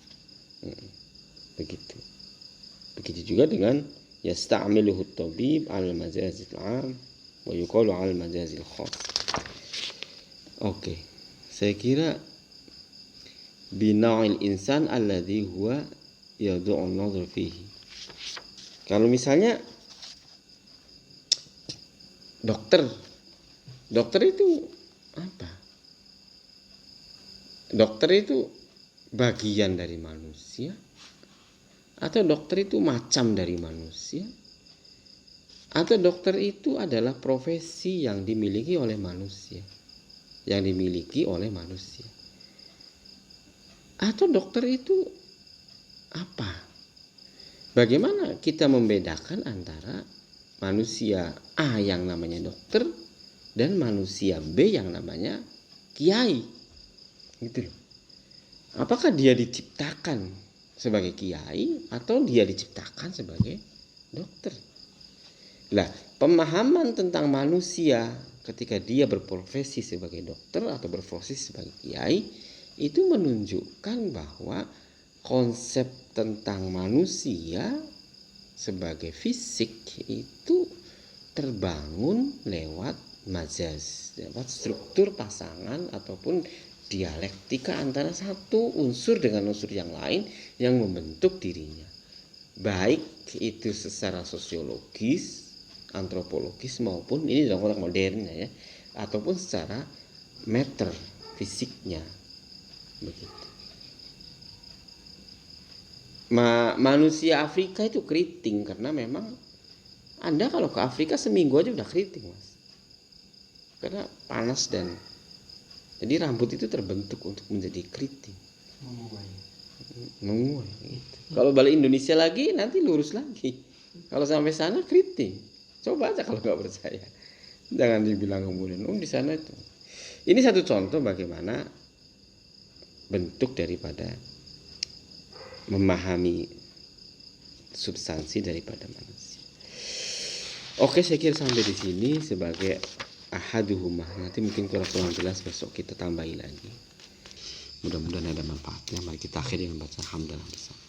Begitu juga dengan yasta'miluhu at-tabib 'ala al-majazil 'am wa yuqalu 'ala al-majazil khas. Oke. Saya kira bina'il insan alladhi huwa yadu'u an-nadhar fihi. Kalau misalnya dokter itu apa? Dokter itu bagian dari manusia atau dokter itu macam dari manusia atau dokter itu adalah profesi yang dimiliki oleh manusia atau dokter itu apa? Bagaimana kita membedakan antara manusia A yang namanya dokter dan manusia B yang namanya kiai? Gitu loh. Apakah dia diciptakan sebagai kiai atau dia diciptakan sebagai dokter? Nah, pemahaman tentang manusia ketika dia berprofesi sebagai dokter atau berprofesi sebagai kiai itu menunjukkan bahwa konsep tentang manusia sebagai fisik itu terbangun lewat majaz, lewat struktur pasangan ataupun dialektika antara satu unsur dengan unsur yang lain yang membentuk dirinya. Baik itu secara sosiologis, antropologis maupun ini dalam konteks modern ya, ataupun secara meter fisiknya. Begitu. Manusia Afrika itu keriting karena memang Anda kalau ke Afrika seminggu aja udah keriting, Mas. Karena panas dan jadi rambut itu terbentuk untuk menjadi keriting. menguai gitu. Kalau balik Indonesia lagi nanti lurus lagi. Kalau sampai sana keriting. Coba aja kalau nggak percaya. Jangan dibilang kemudian di sana itu. Ini satu contoh bagaimana bentuk daripada memahami substansi daripada manusia. Oke, saya kira sampai di sini sebagai ahaduhumah. Nanti mungkin kurang jelas, besok kita tambahi lagi. Mudah-mudahan ada manfaatnya. Mari kita akhiri dengan baca hamdalah bersama.